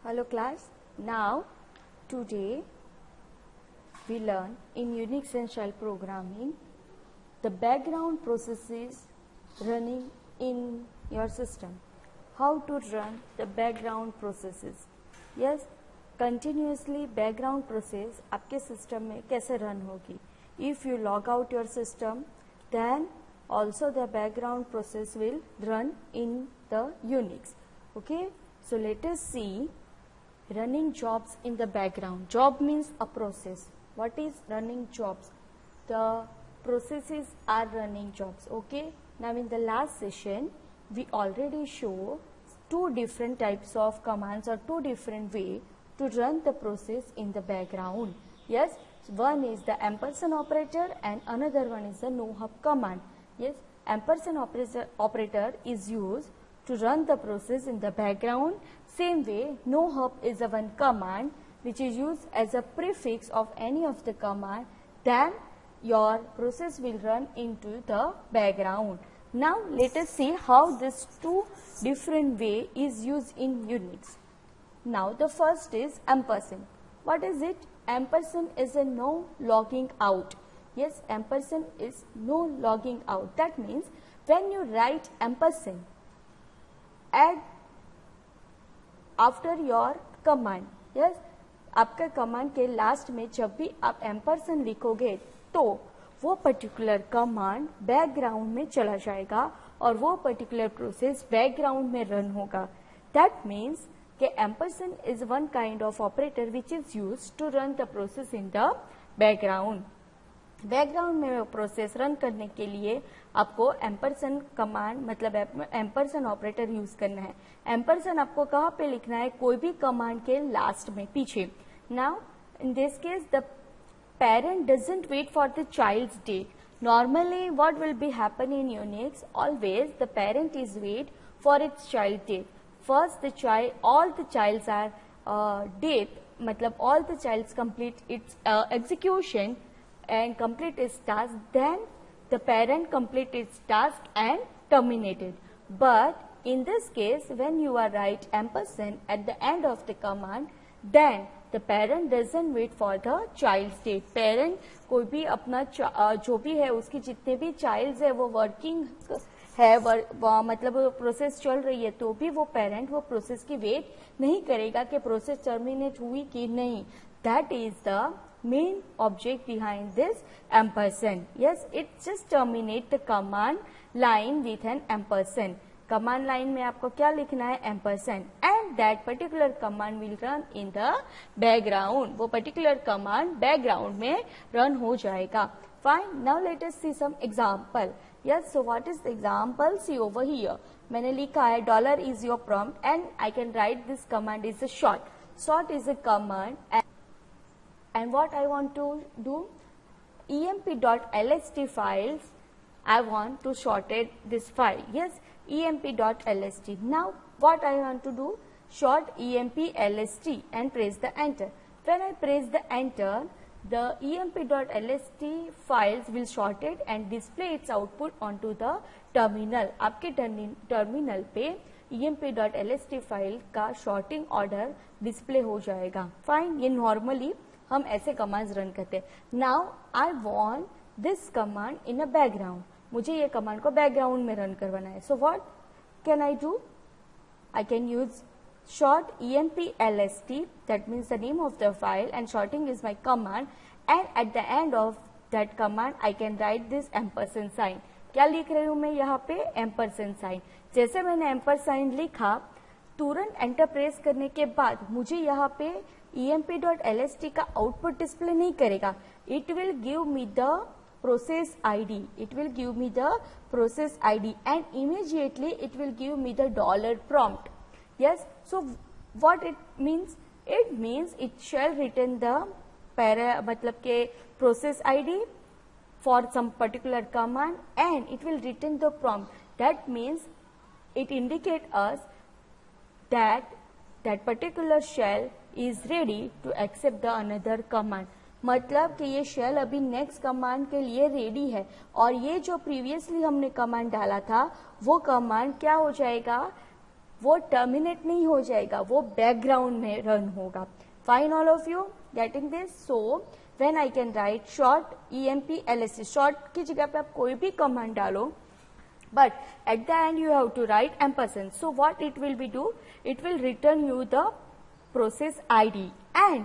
Hello class, now today we learn in Unix and shell programming the background processes running in your system. How to run the background processes. Yes, continuously background process आपके system में कैसे run होगी. If you log out your system, then also the background process will run in the Unix. Okay, so let us see running jobs in the background. Job means a process. What is running jobs? The processes are running jobs. Okay, now in the last session we already show two different types of commands or two different way to run the process in the background. Yes, one is the ampersand operator and another one is the no hub command. Yes, ampersand operator is used to run the process in the background. Same way, no hub is a one command which is used as a prefix of any of the command. Then your process will run into the background. Now let us see how this two different way is used in Unix. Now the first is ampersand. What is it? Ampersand is a no logging out. Yes, ampersand is no logging out. That means when you write ampersand add after your command. Yes, आपका command के last में जब भी आप ampersand लिखोगे तो वो particular command background में चला जाएगा और वो पर्टिकुलर प्रोसेस बैकग्राउंड में रन होगा. दैट मीन्स कि ampersand is one kind of operator which is used to run the process in the background. Background में प्रोसेस रन करने के लिए आपको एम्परसेंड कमांड मतलब एम्परसेंड ऑपरेटर यूज करना है. एम्परसेंड आपको कहाँ पे लिखना है? कोई भी कमांड के लास्ट में, पीछे. Now in this case the parent doesn't wait for the child's date. Normally what will be happen in Unix? Always the parent is wait for its child date. First the child, all the childs are date, matlab all the childs complete its execution and complete its task, then the parent complete its task and terminate it. But in this case when you are write ampersand at the end of the command, then the parent doesn't wait for the child's date. Parent कोई भी अपना जो भी है उसकी जितने भी childs है वो working है, मतलब प्रोसेस चल रही है तो भी वो पेरेंट वो प्रोसेस की वेट नहीं करेगा कि प्रोसेस टर्मिनेट हुई कि नहीं. That is the main object behind this ampersand. Yes, it just terminate the command line with an ampersand. Command line में आपको क्या लिखना है? Ampersand. And that particular command will run in the background. वो particular command background में run हो जाएगा. Fine. Now let us see some example. Yes, so what is the example? See over here. मैंने लिखा है dollar is your prompt and I can write this command is a short. Short is a command and what I want to do? emp.lst files. I want to shorted this file. Yes, emp.lst. Now what I want to do? Short emp.lst and press the enter. When I press the enter, the emp.lst files will shorted and display its output onto the terminal. आपके terminal पे emp.lst file का shorting order display हो जाएगा. Fine. ये normally हम ऐसे commands run करते हैं. Now I want this command in a background. मुझे ये कमांड को बैकग्राउंड में रन करवाना है. So what can I do? I can use short emp.lst, that means the name of the file, and shorting is my command, and at the end of that command I can write this ampersand sign. क्या लिख रही हूँ मैं यहाँ पे? ampersand sign. जैसे मैंने ampersand लिखा तुरंत एंटर प्रेस करने के बाद मुझे यहाँ पे emp.lst का आउटपुट डिस्प्ले नहीं करेगा. It will give me the process ID. It will give me the process ID and immediately it will give me the dollar prompt. Yes, so what it means? It means it shall return the मतलब के process ID for some particular command and it will return the prompt. That means it indicate us that that particular shell is ready to accept the another command. मतलब कि ये shell अभी next command के लिए ready है और ये जो प्रीवियसली हमने कमांड डाला था वो कमांड क्या हो जाएगा? वो टर्मिनेट नहीं हो जाएगा, वो बैकग्राउंड में रन होगा. Fine all of you getting this? So when I can right short EMP LSC, short की जगह पे आप कोई भी कमांड डालो, but at the end you have to write ampersand. So what it will be do? It will return you the process ID and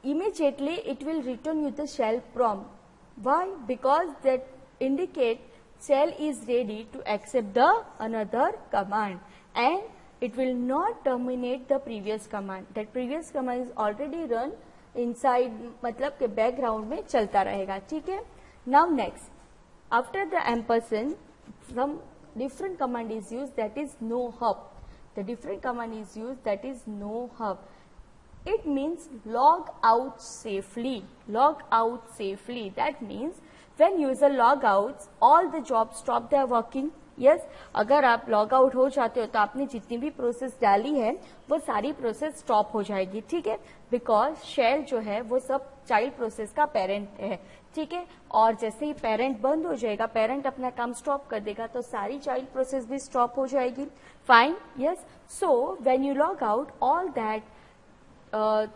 immediately it will return you the shell prompt. Why? Because that indicate shell is ready to accept the another command and it will not terminate the previous command. That previous command is already run inside, मतलब के background में चलता रहेगा. ठीक है. Now next, after the ampersand, some different command is used, that is no hop. The different command is used, that is no hop. It means log out safely. Log out safely. That means when user log out, all the jobs stop their working. Yes, अगर आप log out हो जाते हो तो आपने जितनी भी process डाली है वो सारी प्रोसेस स्टॉप हो जाएगी. ठीक है, बिकॉज शेल जो है वो सब चाइल्ड प्रोसेस का पेरेंट है. ठीक है, और जैसे ही पेरेंट बंद हो जाएगा, पेरेंट अपना काम स्टॉप कर देगा तो सारी चाइल्ड प्रोसेस भी स्टॉप हो जाएगी. Fine. Yes, so when you log out, all that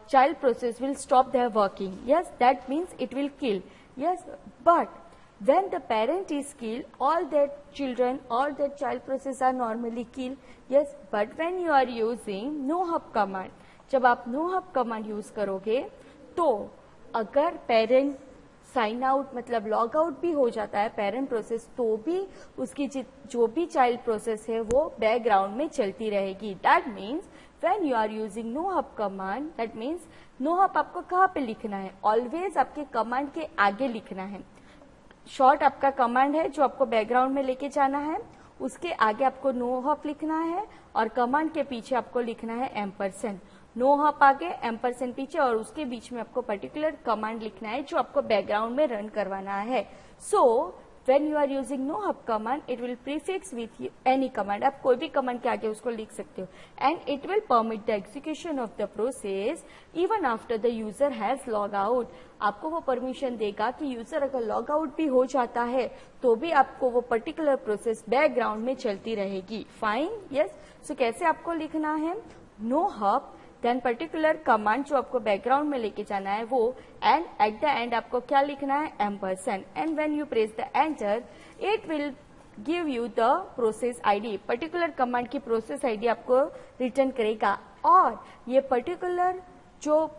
child process will stop their working. Yes, that means it will kill. Yes, but when the parent is killed, all that children, all that child process are normally killed. Yes, but when you are using no hop command, जब आप no hop command use करोगे तो अगर parent sign out मतलब log out भी हो जाता है पेरेंट प्रोसेस, तो भी उसकी जो भी चाइल्ड प्रोसेस है वो बैकग्राउंड में चलती रहेगी. That means when you are using nohup command, that means nohup आपको कहाँ पे लिखना है? ऑलवेज आपके कमांड के आगे लिखना है. शॉर्ट आपका कमांड है जो आपको बैकग्राउंड में लेके जाना है, उसके आगे आपको नो हप लिखना है और कमांड के पीछे आपको लिखना है एम्परसेंड. नो हप आगे, एम्परसेंड पीछे और उसके बीच में आपको पर्टिकुलर कमांड लिखना है जो आपको बैकग्राउंड में रन करवाना है. So when you are using nohup command, it will prefix with any command. आप कोई भी कमांड के आगे उसको लिख सकते हो and it will permit the execution of the process even after the user has log out. आपको वो परमिशन देगा कि यूजर अगर लॉग आउट भी हो जाता है तो भी आपको वो पर्टिकुलर प्रोसेस बैकग्राउंड में चलती रहेगी. फाइन. यस, सो कैसे आपको लिखना है? नो हप, देन पर्टिकुलर कमांड जो आपको बैकग्राउंड में लेके जाना है वो, एंड एट द एंड आपको क्या लिखना है? Ampersand. And when you press the enter, it will give you the process ID. Particular command की प्रोसेस आईडी आपको रिटर्न करेगा और ये पर्टिकुलर जो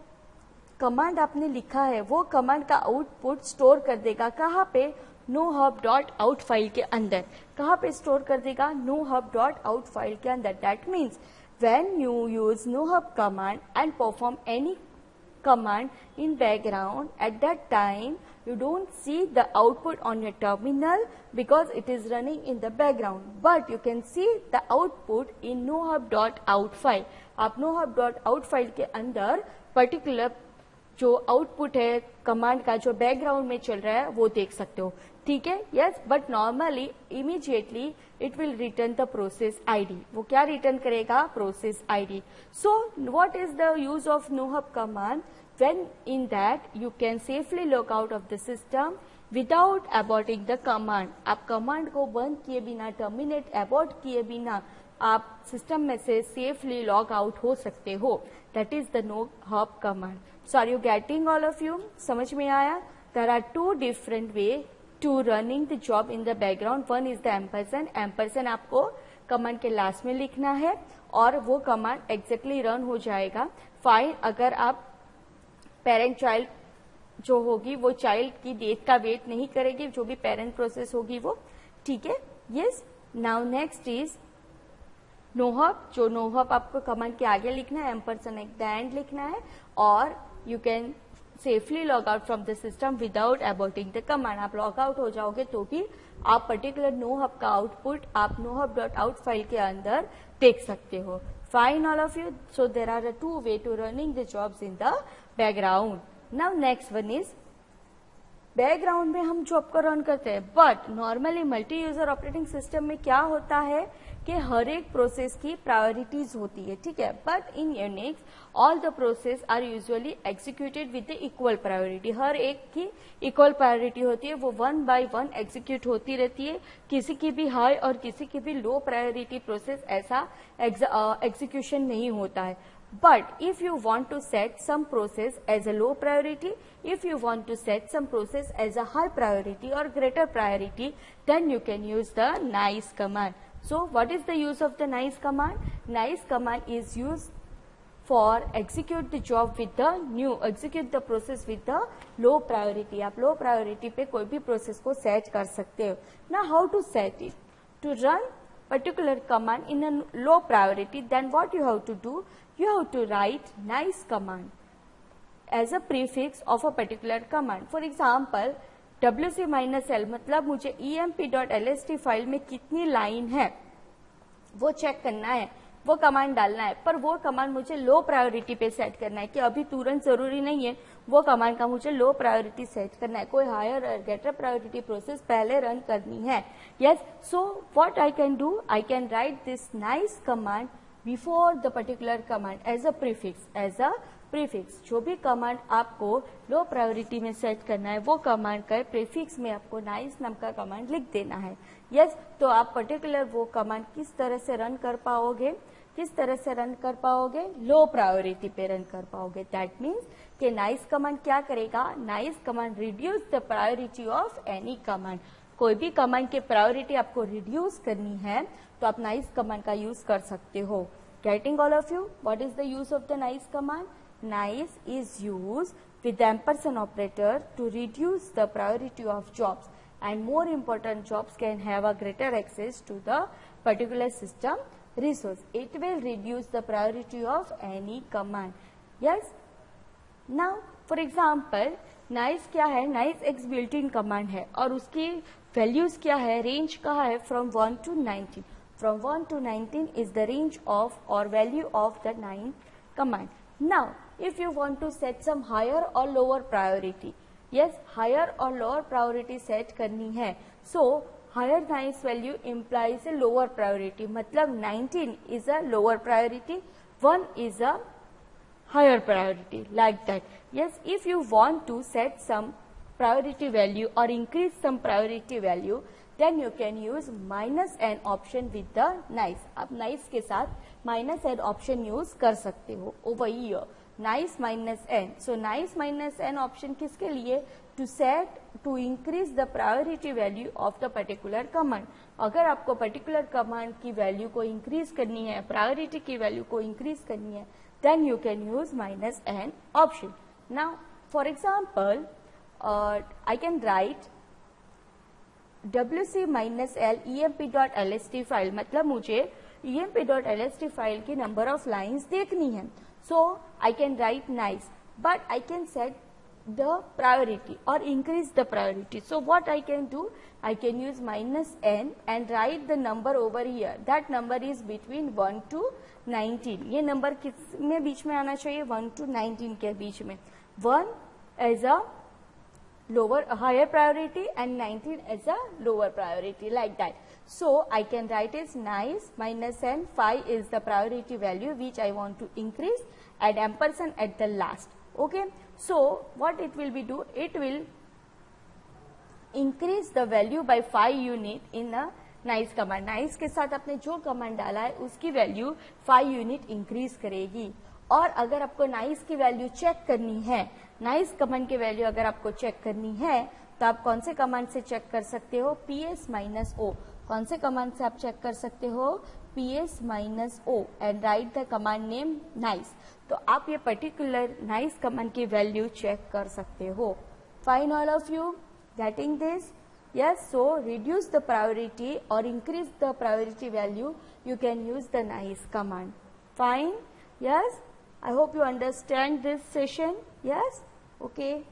कमांड आपने लिखा है वो कमांड का आउटपुट स्टोर कर देगा. कहाँ पे? nohub.out फाइल के अंदर. कहाँ पे स्टोर कर देगा? nohub.out फाइल के अंदर. That means when you use nohub command and perform any command in background, at that time you don't see the output on your terminal because it is running in the background, but you can see the output in nohub.out file. आप nohub.out file के अंदर particular जो output है command का जो background में चल रहा है वो देख सकते हो. ठीक है. Yes, but normally immediately it will return the process ID. वो क्या रिटर्न करेगा? Process ID. So what is the use of nohub command? When in that you can safely log out of the system without aborting the command. आप command को बंद किए बिना, terminate abort किए बिना आप सिस्टम में से सेफली लॉग आउट हो सकते हो. That is the nohub command. So are you getting all of you? समझ में आया? There are two different way to running the job in the background. One is the ampersand. Ampersand आपको command के last में लिखना है और वो कमांड एग्जैक्टली रन हो जाएगा. फाइन. अगर आप पेरेंट चाइल्ड जो होगी वो चाइल्ड की डेथ का वेट नहीं करेगी, जो भी पेरेंट प्रोसेस होगी वो. ठीक है. Yes. Now next is nohub. जो nohub आपको कमांड के आगे लिखना है, एम्परसेंड एट द एंड लिखना है और you can safely log out from the system without aborting the command. आप लॉग आउट हो जाओगे तो भी आप पर्टिकुलर nohub का आउटपुट आप nohub.out फाइल के अंदर देख सकते हो. Fine all of you. So there are a two way to running the jobs in the background. Now next one is background में हम जॉब को रन करते हैं, but normally multi user operating system में क्या होता है कि हर एक प्रोसेस की प्रायोरिटीज होती है, ठीक है। But in Unix all the process are usually executed with the equal priority, हर एक की इक्वल प्रायोरिटी होती है, वो 1 by 1 एग्जीक्यूट होती रहती है। किसी की भी हाई और किसी की भी लो प्रायोरिटी प्रोसेस ऐसा एग्जीक्यूशन नहीं होता है। But if you want to set some process as a low priority, if you want to set some process as a high priority or greater priority, then you can use the nice command. So what is the use of the nice command? Nice command is used for execute the job with the execute the process with the low priority. आप low priority पे कोई भी process को set कर सकते हो। Now how to set it? To run particular command in a low priority, then what you have to do? You have to write nice command as a prefix of a particular command. For example, wc-l मतलब मुझे emp.lst file में कितनी line है वो check करना है, वो command डालना है, पर वो कमांड मुझे लो प्रायोरिटी पे सेट करना है कि अभी तुरंत जरूरी नहीं है, वो कमांड का मुझे लो प्रायोरिटी सेट करना है, कोई हायर और ग्रेटर प्रायोरिटी प्रोसेस पहले रन करनी है। Yes, so what I can do, I can write this nice command before the particular command as a prefix. जो भी कमांड आपको लो प्रायोरिटी में सेट करना है वो कमांड का प्रीफिक्स में आपको नाइस नाम का कमांड लिख देना है। यस, तो आप पर्टिकुलर वो कमांड किस तरह से रन कर पाओगे, लो प्रायोरिटी पे रन कर पाओगे। दैट मीन्स कि नाइस कमांड क्या करेगा, nice command reduce the priority of any command. कोई भी कमांड की प्रायोरिटी आपको रिड्यूस करनी है तो आप नाइस कमांड का यूज कर सकते हो। Getting all of you? What is the use of the nice command? Nice is used with the ampersand operator to reduce the priority of jobs, and more important, jobs can have a greater access to the particular system resource. It will reduce the priority of any command. Yes. Now, for example, nice क्या है? Nice एक built-in command है और उसकी values क्या है? Range कहाँ है? From 1 to 19. From 1 to 19 is the range of or value of the 9 command. Now, if you want to set some higher or lower priority, yes, higher or lower priority set करनी है, so higher nice value implies a lower priority, मतलब 19 is a lower priority, 1 is a higher priority, like that. Yes, if you want to set some priority value or increase some priority value, then you can use -n option with the nice. आप nice के साथ -n option use कर सकते हो over here. Nice -n. So nice -n option किसके लिए? To increase the priority value of the particular command. अगर आपको particular command की value को increase करनी है, priority की value को increase करनी है, then you can use -n option. Now, for example, I can write wc-l emp.lst file, मतलब मुझे emp.lst फाइल की नंबर ऑफ लाइन्स देखनी है। So I can write nice, but I can set the priority और increase the priority. So what I can do, I can use -n and write the number over here. That number is between 1 to 19। ये number किस में बीच में आना चाहिए? 1 to 19 के बीच में। 1 as a higher priority and 19 as a lower priority, like that. So I can write as nice -n, 5 is the priority value which I want to increase, and ampersand at the last. Okay, so what it will be do, it will increase the value by 5 unit in a nice command. nice के साथ आपने जो command डाला है उसकी value 5 unit increase करेगी। और अगर आपको नाइस की वैल्यू चेक करनी है, नाइस कमांड की वैल्यू अगर आपको चेक करनी है, तो आप कौन से कमांड से चेक कर सकते हो? ps-o। कौन से कमांड से आप चेक कर सकते हो? ps-o and write the command name nice. तो आप ये पर्टिकुलर नाइस कमांड की वैल्यू चेक कर सकते हो। Fine, all of you getting this? Yes, so reduce the priority or increase the priority value, you can use the nice command. Fine? Yes? I hope you understand this session. Yes? Okay.